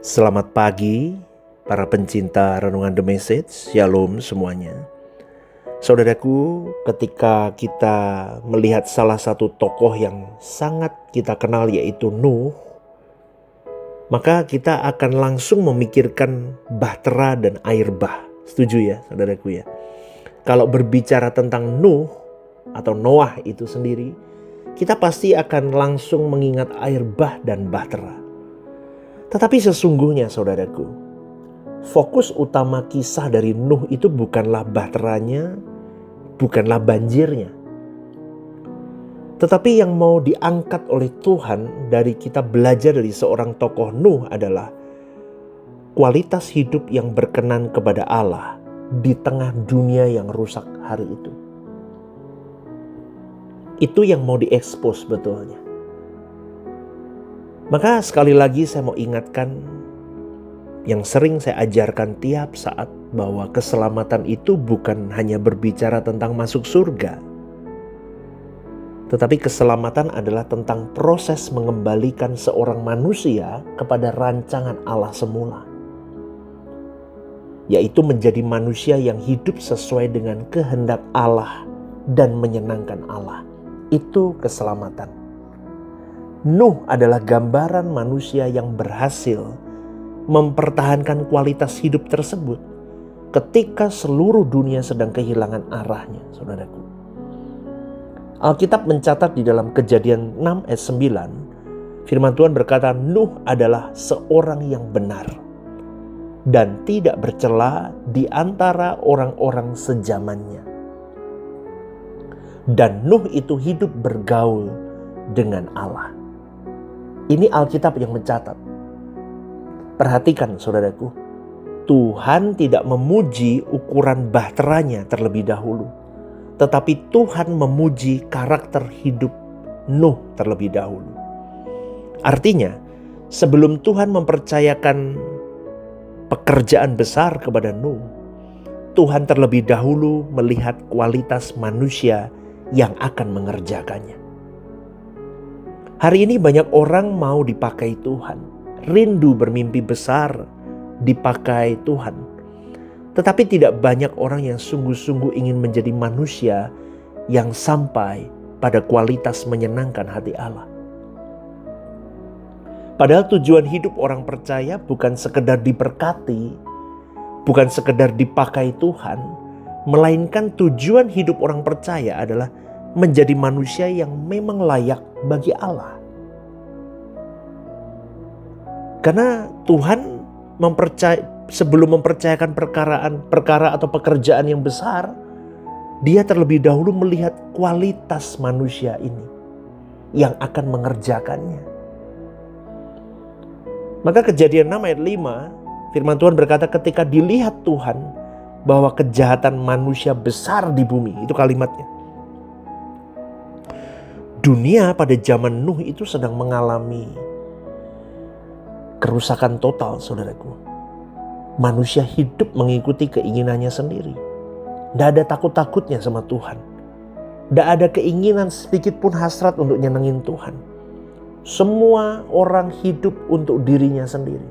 Selamat pagi, para pencinta Renungan The Message. Shalom semuanya. Saudaraku, ketika kita melihat salah satu tokoh yang sangat kita kenal yaitu Nuh, maka kita akan langsung memikirkan bahtera dan air bah. Setuju ya saudaraku ya? Kalau berbicara tentang Nuh atau Noah itu sendiri, kita pasti akan langsung mengingat air bah dan bahtera. Tetapi sesungguhnya saudaraku, fokus utama kisah dari Nuh itu bukanlah bahteranya, bukanlah banjirnya. Tetapi yang mau diangkat oleh Tuhan dari kita belajar dari seorang tokoh Nuh adalah kualitas hidup yang berkenan kepada Allah di tengah dunia yang rusak hari itu. Itu yang mau diekspos betulnya. Maka sekali lagi saya mau ingatkan yang sering saya ajarkan tiap saat bahwa keselamatan itu bukan hanya berbicara tentang masuk surga. Tetapi keselamatan adalah tentang proses mengembalikan seorang manusia kepada rancangan Allah semula. Yaitu menjadi manusia yang hidup sesuai dengan kehendak Allah dan menyenangkan Allah. Itu keselamatan. Nuh adalah gambaran manusia yang berhasil mempertahankan kualitas hidup tersebut ketika seluruh dunia sedang kehilangan arahnya, saudaraku. Alkitab mencatat di dalam Kejadian 6 ayat 9, firman Tuhan berkata, Nuh adalah seorang yang benar dan tidak bercela di antara orang-orang sezamannya. Dan Nuh itu hidup bergaul dengan Allah. Ini Alkitab yang mencatat. Perhatikan saudaraku, Tuhan tidak memuji ukuran bahteranya terlebih dahulu. Tetapi Tuhan memuji karakter hidup Nuh terlebih dahulu. Artinya, sebelum Tuhan mempercayakan pekerjaan besar kepada Nuh, Tuhan terlebih dahulu melihat kualitas manusia yang akan mengerjakannya. Hari ini banyak orang mau dipakai Tuhan, rindu bermimpi besar dipakai Tuhan. Tetapi tidak banyak orang yang sungguh-sungguh ingin menjadi manusia yang sampai pada kualitas menyenangkan hati Allah. Padahal tujuan hidup orang percaya bukan sekedar diberkati, bukan sekedar dipakai Tuhan, melainkan tujuan hidup orang percaya adalah menjadi manusia yang memang layak bagi Allah. Karena Tuhan sebelum mempercayakan perkara atau pekerjaan yang besar, Dia terlebih dahulu melihat kualitas manusia ini yang akan mengerjakannya. Maka Kejadian 6 ayat 5, firman Tuhan berkata, ketika dilihat Tuhan bahwa kejahatan manusia besar di bumi, itu kalimatnya. Dunia pada zaman Nuh itu sedang mengalami kerusakan total, saudaraku. Manusia hidup mengikuti keinginannya sendiri. Tidak ada takut-takutnya sama Tuhan. Tidak ada keinginan sedikit pun hasrat untuk nyenengin Tuhan. Semua orang hidup untuk dirinya sendiri.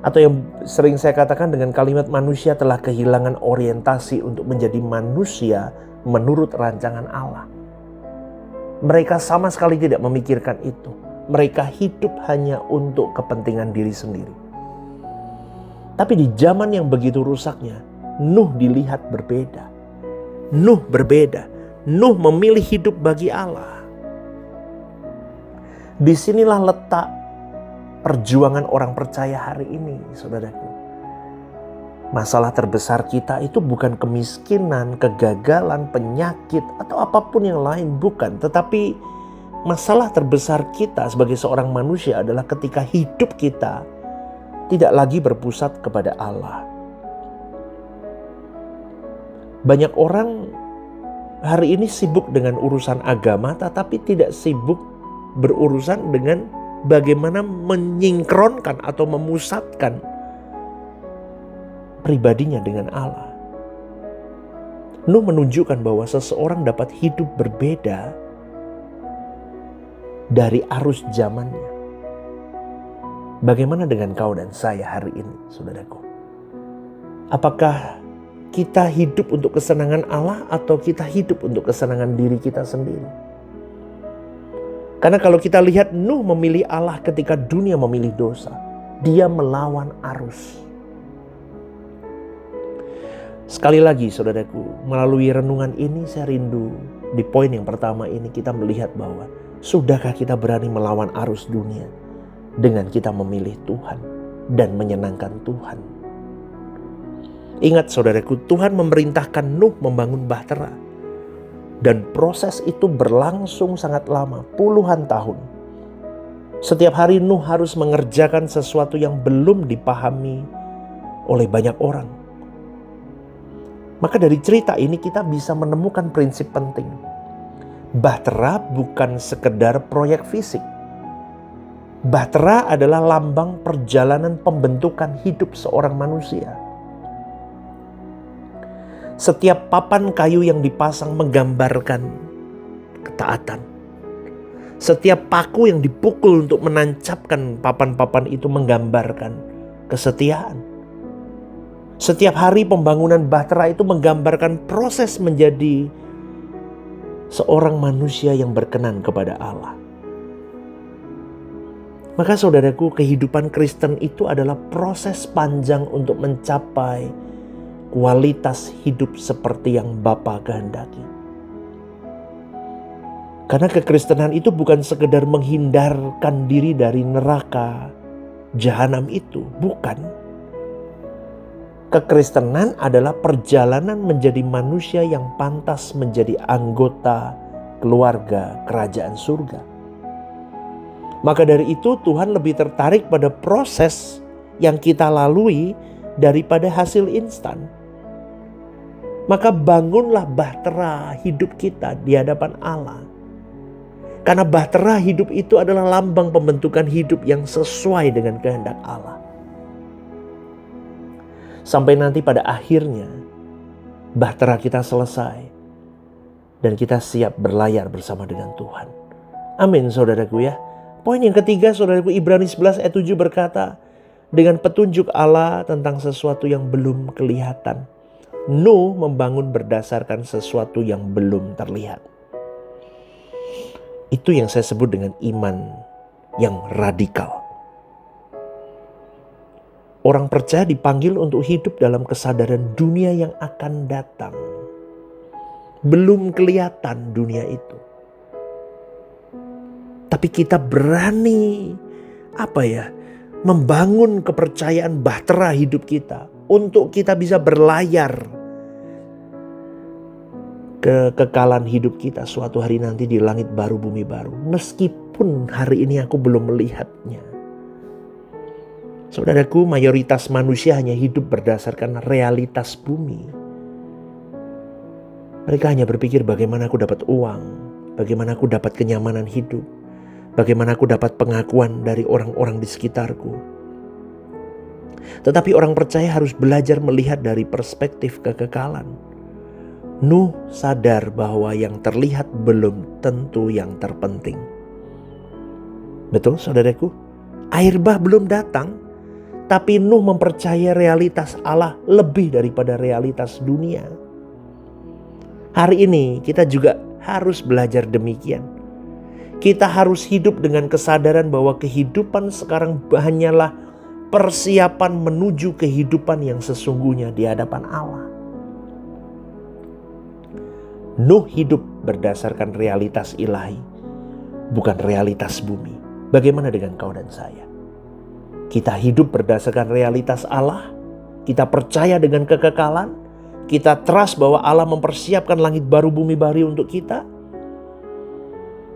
Atau yang sering saya katakan dengan kalimat manusia telah kehilangan orientasi untuk menjadi manusia menurut rancangan Allah. Mereka sama sekali tidak memikirkan itu. Mereka hidup hanya untuk kepentingan diri sendiri. Tapi di zaman yang begitu rusaknya, Nuh dilihat berbeda. Nuh berbeda. Nuh memilih hidup bagi Allah. Disinilah letak perjuangan orang percaya hari ini, saudaraku. Masalah terbesar kita itu bukan kemiskinan, kegagalan, penyakit, atau apapun yang lain, bukan. Tetapi masalah terbesar kita sebagai seorang manusia adalah ketika hidup kita tidak lagi berpusat kepada Allah. Banyak orang hari ini sibuk dengan urusan agama, tetapi tidak sibuk berurusan dengan bagaimana menyingkronkan atau memusatkan pribadinya dengan Allah. Nuh menunjukkan bahwa seseorang dapat hidup berbeda dari arus zamannya. Bagaimana dengan kau dan saya hari ini, saudaraku? Apakah kita hidup untuk kesenangan Allah atau kita hidup untuk kesenangan diri kita sendiri? Karena kalau kita lihat Nuh memilih Allah ketika dunia memilih dosa. Dia melawan arus. Sekali lagi saudaraku, melalui renungan ini saya rindu di poin yang pertama ini kita melihat bahwa sudahkah kita berani melawan arus dunia dengan kita memilih Tuhan dan menyenangkan Tuhan. Ingat saudaraku, Tuhan memerintahkan Nuh membangun bahtera. Dan proses itu berlangsung sangat lama, puluhan tahun. Setiap hari Nuh harus mengerjakan sesuatu yang belum dipahami oleh banyak orang. Maka dari cerita ini kita bisa menemukan prinsip penting. Bahtera bukan sekedar proyek fisik. Bahtera adalah lambang perjalanan pembentukan hidup seorang manusia. Setiap papan kayu yang dipasang menggambarkan ketaatan. Setiap paku yang dipukul untuk menancapkan papan-papan itu menggambarkan kesetiaan. Setiap hari pembangunan bahtera itu menggambarkan proses menjadi seorang manusia yang berkenan kepada Allah. Maka saudaraku, kehidupan Kristen itu adalah proses panjang untuk mencapai kualitas hidup seperti yang Bapa kehendaki. Karena kekristenan itu bukan sekedar menghindarkan diri dari neraka jahanam itu, bukan. Kekristenan adalah perjalanan menjadi manusia yang pantas menjadi anggota keluarga kerajaan surga. Maka dari itu Tuhan lebih tertarik pada proses yang kita lalui daripada hasil instan. Maka bangunlah bahtera hidup kita di hadapan Allah. Karena bahtera hidup itu adalah lambang pembentukan hidup yang sesuai dengan kehendak Allah. Sampai nanti pada akhirnya bahtera kita selesai dan kita siap berlayar bersama dengan Tuhan. Amin saudaraku ya. Poin yang ketiga saudaraku, Ibrani 11 ayat 7 berkata, dengan petunjuk Allah tentang sesuatu yang belum kelihatan, Nuh membangun berdasarkan sesuatu yang belum terlihat. Itu yang saya sebut dengan iman yang radikal. Orang percaya dipanggil untuk hidup dalam kesadaran dunia yang akan datang. Belum kelihatan dunia itu. Tapi kita berani membangun kepercayaan bahtera hidup kita untuk kita bisa berlayar kekekalan hidup kita suatu hari nanti di langit baru bumi baru. Meskipun hari ini aku belum melihatnya. Saudaraku, mayoritas manusia hanya hidup berdasarkan realitas bumi. Mereka hanya berpikir bagaimana aku dapat uang, bagaimana aku dapat kenyamanan hidup, bagaimana aku dapat pengakuan dari orang-orang di sekitarku. Tetapi orang percaya harus belajar melihat dari perspektif kekekalan. Nuh sadar bahwa yang terlihat belum tentu yang terpenting. Betul saudaraku? Air bah belum datang. Tapi Nuh mempercayai realitas Allah lebih daripada realitas dunia. Hari ini kita juga harus belajar demikian. Kita harus hidup dengan kesadaran bahwa kehidupan sekarang hanyalah persiapan menuju kehidupan yang sesungguhnya di hadapan Allah. Nuh hidup berdasarkan realitas ilahi, bukan realitas bumi. Bagaimana dengan kau dan saya? Kita hidup berdasarkan realitas Allah. Kita percaya dengan kekekalan. Kita trust bahwa Allah mempersiapkan langit baru bumi baru untuk kita.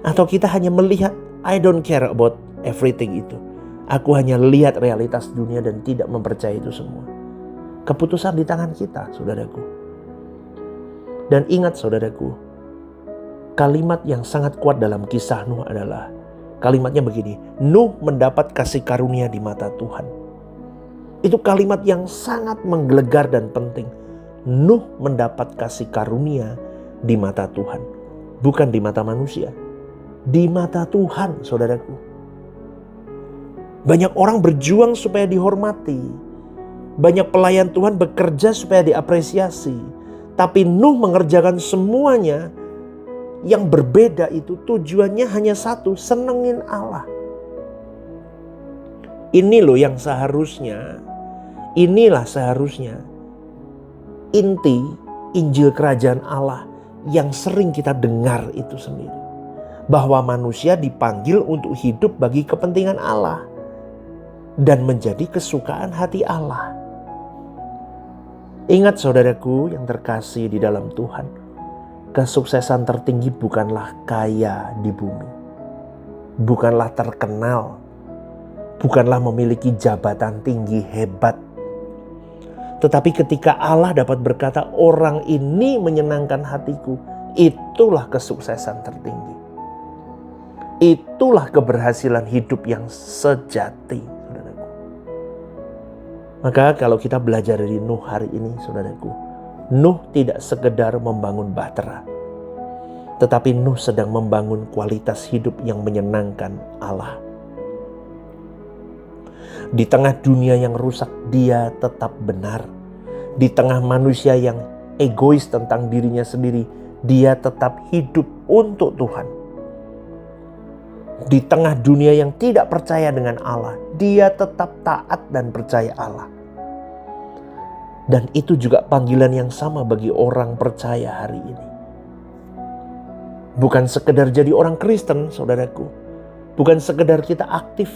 Atau kita hanya melihat, I don't care about everything itu. Aku hanya lihat realitas dunia dan tidak mempercayai itu semua. Keputusan di tangan kita, saudaraku. Dan ingat saudaraku, kalimat yang sangat kuat dalam kisah Nuh adalah kalimatnya begini, Nuh mendapat kasih karunia di mata Tuhan. Itu kalimat yang sangat menggelegar dan penting. Nuh mendapat kasih karunia di mata Tuhan. Bukan di mata manusia. Di mata Tuhan, saudaraku. Banyak orang berjuang supaya dihormati. Banyak pelayan Tuhan bekerja supaya diapresiasi. Tapi Nuh mengerjakan semuanya yang berbeda itu tujuannya hanya satu, senengin Allah. Inilah seharusnya inti Injil Kerajaan Allah yang sering kita dengar itu sendiri. Bahwa manusia dipanggil untuk hidup bagi kepentingan Allah dan menjadi kesukaan hati Allah. Ingat saudaraku yang terkasih di dalam Tuhan, kesuksesan tertinggi bukanlah kaya di bumi, bukanlah terkenal, bukanlah memiliki jabatan tinggi hebat. Tetapi ketika Allah dapat berkata, orang ini menyenangkan hatiku, itulah kesuksesan tertinggi. Itulah keberhasilan hidup yang sejati, saudaraku. Maka kalau kita belajar dari Nuh hari ini, saudaraku, Nuh tidak sekedar membangun bahtera, tetapi Nuh sedang membangun kualitas hidup yang menyenangkan Allah. Di tengah dunia yang rusak, dia tetap benar. Di tengah manusia yang egois tentang dirinya sendiri, dia tetap hidup untuk Tuhan. Di tengah dunia yang tidak percaya dengan Allah, dia tetap taat dan percaya Allah. Dan itu juga panggilan yang sama bagi orang percaya hari ini. Bukan sekedar jadi orang Kristen, saudaraku. Bukan sekedar kita aktif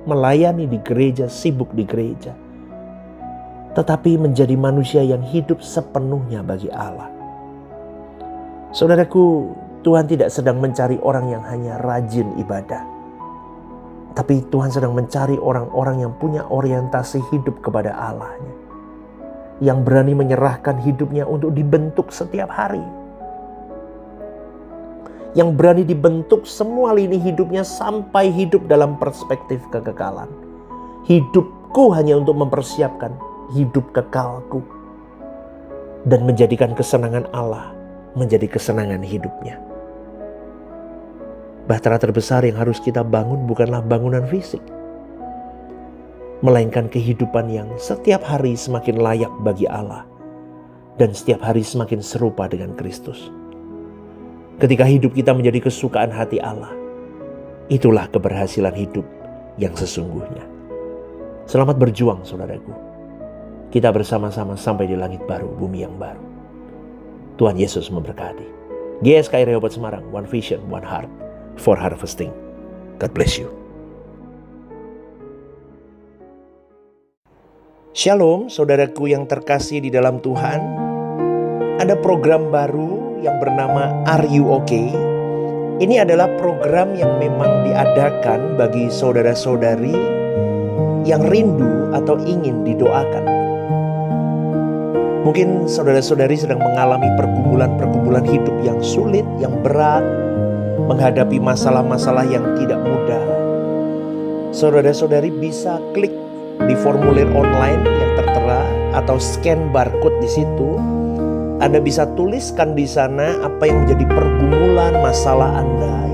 melayani di gereja, sibuk di gereja. Tetapi menjadi manusia yang hidup sepenuhnya bagi Allah. Saudaraku, Tuhan tidak sedang mencari orang yang hanya rajin ibadah. Tapi Tuhan sedang mencari orang-orang yang punya orientasi hidup kepada Allah-Nya. Yang berani menyerahkan hidupnya untuk dibentuk setiap hari. Yang berani dibentuk semua lini hidupnya sampai hidup dalam perspektif kekekalan. Hidupku hanya untuk mempersiapkan hidup kekalku. Dan menjadikan kesenangan Allah menjadi kesenangan hidupnya. Bahtera terbesar yang harus kita bangun bukanlah bangunan fisik, melainkan kehidupan yang setiap hari semakin layak bagi Allah dan setiap hari semakin serupa dengan Kristus. Ketika hidup kita menjadi kesukaan hati Allah, itulah keberhasilan hidup yang sesungguhnya. Selamat berjuang, saudaraku. Kita bersama-sama sampai di langit baru, bumi yang baru. Tuhan Yesus memberkati. GSKI Rehoboth Semarang, One Vision, One Heart for Harvesting. God bless you. Shalom, saudaraku yang terkasih di dalam Tuhan. Ada program baru yang bernama Are You Okay? Ini adalah program yang memang diadakan bagi saudara-saudari yang rindu atau ingin didoakan. Mungkin saudara-saudari sedang mengalami pergumulan-pergumulan hidup yang sulit, yang berat, menghadapi masalah-masalah yang tidak mudah. Saudara-saudari bisa klik di formulir online yang tertera atau scan barcode di situ. Anda bisa tuliskan di sana apa yang menjadi pergumulan masalah Anda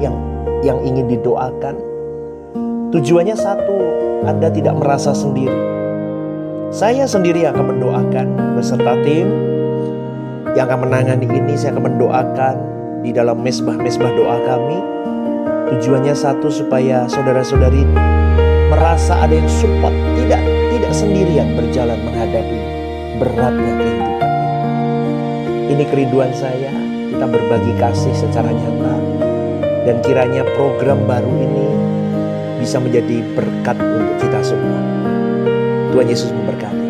yang ingin didoakan. Tujuannya satu, Anda tidak merasa sendiri. Saya sendiri akan mendoakan beserta tim yang akan menangani ini. Saya akan mendoakan di dalam mesbah-mesbah doa kami. Tujuannya satu, supaya saudara-saudari merasa ada yang support, tidak sendirian berjalan menghadapi beratnya kehidupan. Ini kerinduan saya, kita berbagi kasih secara nyata. Dan kiranya program baru ini bisa menjadi berkat untuk kita semua. Tuhan Yesus memberkati.